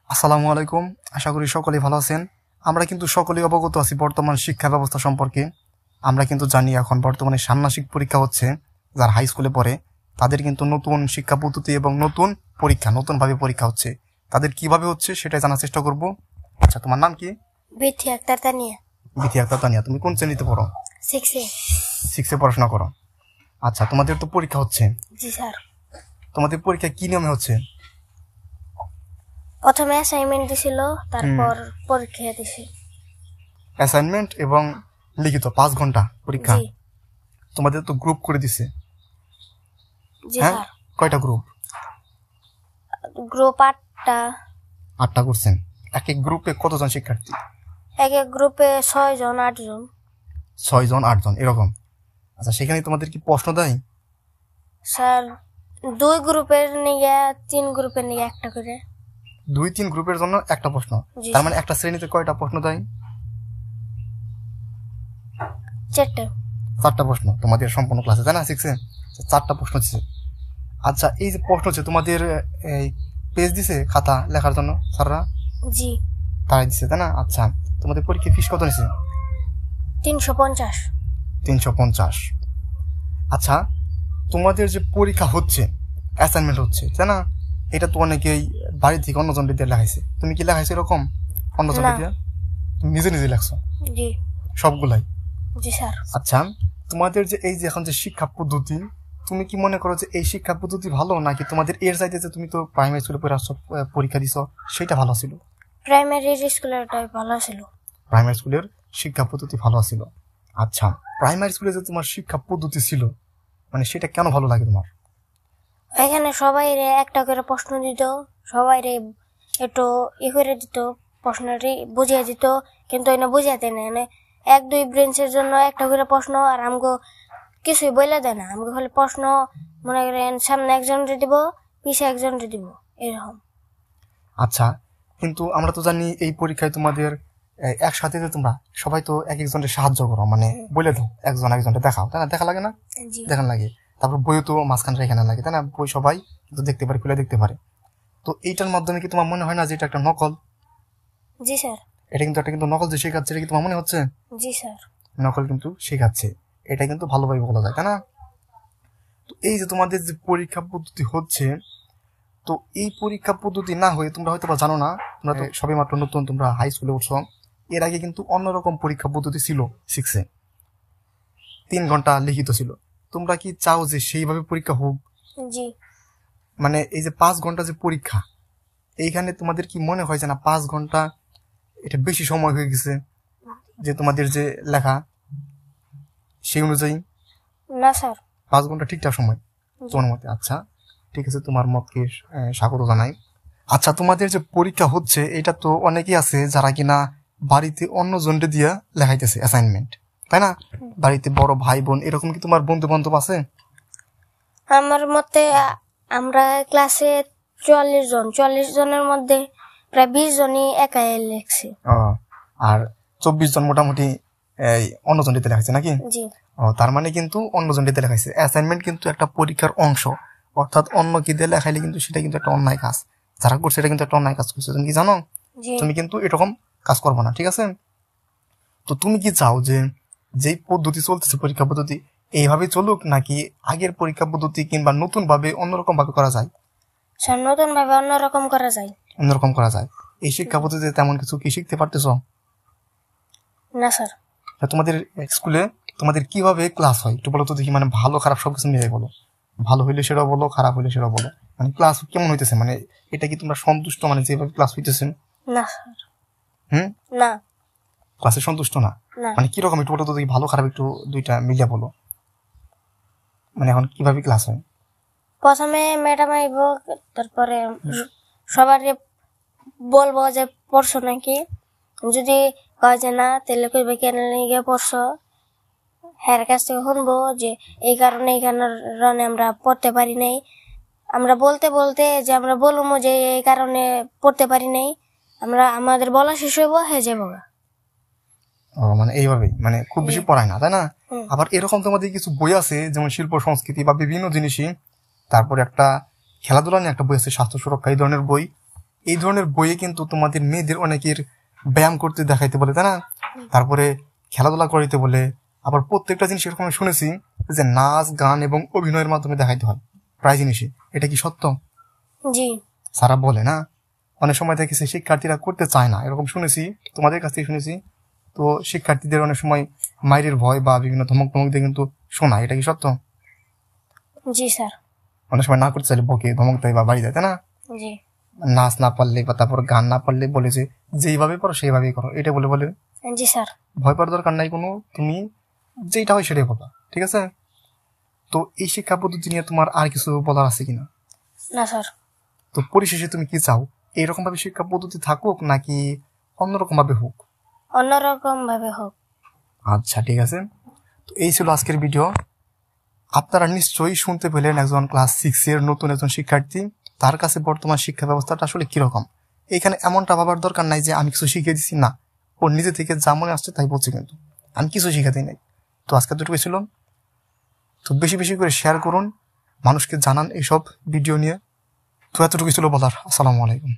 আসসালামু আলাইকুম। আশা করি সকলেই ভালো আছেন। আমরা কিন্তু সকলেই অবগত আছি বর্তমান শিক্ষা ব্যবস্থা সম্পর্কে। আমরা কিন্তু জানি এখন বর্তমানে ষান্মাসিক পরীক্ষা হচ্ছে। যারা হাই স্কুলে পড়ে তাদের কিন্তু নতুন শিক্ষা পদ্ধতি এবং নতুনভাবে পরীক্ষা হচ্ছে। তাদের কিভাবে হচ্ছে সেটাই জানার চেষ্টা করব। আচ্ছা, তোমার নাম কি? বিথি আক্তার তানিয়া। বিথি আক্তার তানিয়া, তুমি কোন শ্রেণীতে পড়ো? 6 এ পড়াশোনা করো। আচ্ছা, তোমাদের তো পরীক্ষা হচ্ছে। জি স্যার। তোমাদের পরীক্ষা কি নিয়মে হচ্ছে? প্রথমে অ্যাসাইনমেন্ট দিছিল, তারপর পরীক্ষা দিছি। অ্যাসাইনমেন্ট এবং লিখিত 5 ঘন্টা পরীক্ষা। জি তোমাদের তো গ্রুপ করে দিছে। জি হ্যাঁ, স্যার। কয়টা গ্রুপ? গ্রুপ 8টা। 8টা করছেন। এক এক গ্রুপে কতজন শিক্ষার্থী? এক এক গ্রুপে 6 জন 8 জন। 6 জন 8 জন এরকম। আচ্ছা, সেখানে তোমাদের কি প্রশ্ন দেয়? স্যার 2 গ্রুপের নিয়ে 3 গ্রুপের নিয়ে একটা করে। 2-3 গ্রুপের জন্য একটা প্রশ্ন। জি তার মানে একটা শ্রেণীতে কয়টা প্রশ্ন দেয়? 4টা প্রশ্ন তোমাদের সম্পূর্ণ ক্লাসে, তাই না? 6 এ 4টা প্রশ্ন দিচ্ছে। আচ্ছা, এই যে প্রশ্ন হচ্ছে তোমাদের এই পেজ দিছে খাতা লেখার জন্য স্যাররা? জি। তারাই দিছে, তাই না? আচ্ছা, তোমাদের পরীক্ষা ফিস কত নিছে? 350। 350। আচ্ছা, তোমাদের যে পরীক্ষা হচ্ছে, অ্যাসাইনমেন্ট হচ্ছে, তাই না? এটা তো অনেকেই বাড়ি থেকে অন্যজন দিয়ে লেখাইছে। তুমি কি লেখাইছো এরকম অন্যজন দিয়ে? তুমি নিজে নিজে লেখছো জি সবগুলাই? জি স্যার। আচ্ছা, তোমাদের যে এই যে এখন যে শিক্ষা পদ্ধতি, তুমি কি মনে করো যে এই শিক্ষা পদ্ধতি ভালো, নাকি তোমাদের এর চাইতে যে তুমি তো প্রাইমারি স্কুলে পরীক্ষা দিছো সেটা ভালো ছিল? প্রাইমারি স্কুলেরটাই ভালো ছিল। প্রাইমারি স্কুলের শিক্ষা পদ্ধতি ভালো ছিল। আচ্ছা, প্রাইমারি স্কুলে যে তোমার শিক্ষা পদ্ধতি ছিল, মানে সেটা কেন ভালো লাগে তোমার? এখানে সবাই একটা করে প্রশ্ন দিত, সবাই একটু করে দিত, প্রশ্নটি বুঝিয়ে দিত, কিন্তু এনে বুঝাতে না। 1-2 ব্রেঞ্চের জন্য একটা করে প্রশ্ন, আর আমগো কিছুই বলে দেয় না। আমগো খালি প্রশ্ন মনে করেন সামনে একজনকে দিব, পিছে একজনকে দিব, এরকম। আচ্ছা, কিন্তু আমরা তো জানি এই পরীক্ষায় তোমাদের একসাথে যে তোমরা সবাই তো এক একজনের সাহায্য করো, মানে বলে দাও একজন একজনকে দেখাও, তাই না? দেখা লাগে না? দেখান লাগে। তারপর বইও তো মাঝখানে এখানে লাগে, তাই না? বই সবাই কিন্তু দেখতে পারে, খুলে দেখতে পারে। তো এইটার মাধ্যমে কি তোমার মনে হয় না যে এটা একটা নকল? জি স্যার। এটা কিন্তু নকল যে শেখাচ্ছে, এটা কি তোমার মনে হচ্ছে? জি স্যার। নকল কিন্তু শেখাচ্ছে, এটা কিন্তু ভালোভাবে বলা যায়, তাই না? তো এই যে তোমাদের যে পরীক্ষা পদ্ধতি হচ্ছে, তো এই পরীক্ষা পদ্ধতি না হয়ে তোমরা হয়তো বা জানো না, তোমরা তো সবে মাত্র নতুন, তোমরা হাই স্কুলে উঠছো। এর আগে কিন্তু অন্যরকম পরীক্ষা পদ্ধতি ছিল 6 এ, 3 ঘন্টা লিখিত ছিল। তোমরা কি চাও যে সেইভাবে পরীক্ষা হোক? জি। মানে এই যে 5 ঘন্টা যে পরীক্ষা, এইখানে তোমাদের কি মনে হয় যে না 5 ঘন্টা এটা বেশি সময় হয়ে গেছে, যে তোমাদের যে লেখা সেই অনুযায়ী? না স্যার। 5 ঘন্টা ঠিকঠাক সময় তোমার মতে? আচ্ছা, ঠিক আছে, তোমার মতকে স্বাগত জানাই। আচ্ছা, তোমাদের যে পরীক্ষা হচ্ছে, এটা তো অনেকেই আছে যারা কিনা বাড়িতে অন্য জনকে দিয়ে লেখাইতেছে অ্যাসাইনমেন্ট, তাই না? বাড়িতে বড় ভাই বোন এরকম কি তোমার বন্ধু বান্ধব আছে? আমার মতে আমরা ক্লাসে 44 জন, 44 জনের মধ্যে প্রায় 20 জনই একাই লেখছে। আর 24 জন মোটামুটি এই অন্য জনটিতে লেখাইছে নাকি? জি। তার মানে কিন্তু অন্য জনটিতে লেখাইছে। অ্যাসাইনমেন্ট কিন্তু একটা পরীক্ষার অংশ, অর্থাৎ অন্য কি দিয়ে লেখাইলে কিন্তু সেটা কিন্তু একটা অন্যায় কাজ। যারা করছে এটা কিন্তু একটা অন্যায় কাজ করছে, তুমি কি জানো? তুমি কিন্তু এরকম কাজ করবো না, ঠিক আছে? তো তুমি কি চাও যে যেই পদ্ধতি চলতেছে পরীক্ষা পদ্ধতি এইভাবে চলুক, নাকি আগের পরীক্ষা পদ্ধতি কিংবা নতুন ভাবে অন্যরকম ভাবে করা যায়? স্যার, নতুন ভাবে অন্যরকম করা যায়। অন্যরকম করা যায়। এই শিক্ষা পদ্ধতিতে তেমন কিছু কি শিখতে পারতেছো? না স্যার। তোমাদের স্কুলে তোমাদের কিভাবে ক্লাস হয় একটু বলো তো দেখি, মানে ভালো খারাপ সবকিছু মিলে বলো। ভালো হইলে সেটাও বলো, খারাপ হইলে সেটাও বলো। মানে ক্লাস কেমন হইতেছে, মানে এটা কি তোমরা সন্তুষ্ট, মানে যেভাবে ক্লাস হইতেছে? না স্যার। না। ক্লাসে সন্তুষ্ট না? মানে কিরকম একটু বলো তো দেখি, ভালো খারাপ একটু দুইটা মিলিয়ে বলো। মানে এখন কিভাবে ক্লাস হয়? প্রথমে ম্যাডাম আইব, তারপরে সবারে বলবো যে পড়ছো নাকি। যদি কয় যে না, তাহলে কইবে কেন লিগে পড়ছো। হ্যার কাছ থেকে শুনবো যে এই কারণে আমরা পড়তে পারি নাই। আমরা বলতে বলতে যে আমরা বলবো যে এই কারণে পড়তে পারি নাই, আমরা আমাদের বলা শেষ হইব, হয়ে যাবো। মানে এইভাবেই, মানে খুব বেশি পড়ায় না, তাই না? আবার এরকম তোমাদের কিছু বই আছে, যেমন শিল্প সংস্কৃতি বা বিভিন্ন জিনিসই, তারপরে একটা খেলাধুলা নিয়ে একটা বই আছে, স্বাস্থ্য সুরক্ষা, এই ধরনের বই। এই ধরনের বইয়ে কিন্তু তোমাদের মেয়েদের অনেকের ব্যায়াম করতে দেখাইতে বলে, তাই না? তারপরে খেলাধুলা করিতে বলে, আবার প্রত্যেকটা জিনিস এরকম আমি শুনেছি যে নাচ গান এবং অভিনয়ের মাধ্যমে দেখাইতে হয় প্রায় জিনিসই। এটা কি সত্য? জি সারা বলে না, অনেক সময় দেখেছি শিক্ষার্থীরা করতে চায় না, এরকম শুনেছি, তোমাদের কাছ থেকে শুনেছি। তো শিক্ষার্থীদের অনেক সময় মায়ের ভয় বা বিভিন্ন ধমক দিয়ে কিন্তু শোনায়, এটা কি সত্য? জি স্যার। অনেক সময় না করতে চাইলে বকে ধমক দেয় বা বাড়ি দেয়, তাই না? জি নাচ না পারলে বা তারপর গান না পারলে বলে যে যেইভাবে পারো সেইভাবেই করো, এটা বলে জি স্যার। ভয় পাওয়ার দরকার নাই কোনো, তুমি যেটা হয় সেটাই বলো, ঠিক আছে? তো এই শিক্ষা পদ্ধতি নিয়ে তোমার আর কিছু বলার আছে কিনা? না স্যার। তো পরিশেষে তুমি কি চাও, এইরকম ভাবে শিক্ষা পদ্ধতি থাকুক নাকি অন্যরকম ভাবে হোক? অন্যরকম ভাবে হোক। আচ্ছা ঠিক আছে, তো এই ছিল আজকের ভিডিও। আপনারা নিশ্চয়ই শুনতে পেলেন একজন ক্লাস 6 এর নতুন একজন শিক্ষার্থী, তার কাছে বর্তমান শিক্ষা ব্যবস্থাটা আসলে কিরকম। এখানে এমনটা ভাবার দরকার নাই যে আমি কিছু শিখিয়ে দিচ্ছি, না, ও নিজে থেকে যা মনে আসছে তাই বলছে, কিন্তু আমি কিছু শিখাতেই নাই। তো আজকে দুটো ছিল, তো বেশি বেশি করে শেয়ার করুন, মানুষকে জানান এইসব ভিডিও নিয়ে। তো এতটুকু ছিল বলার। আসসালামু আলাইকুম।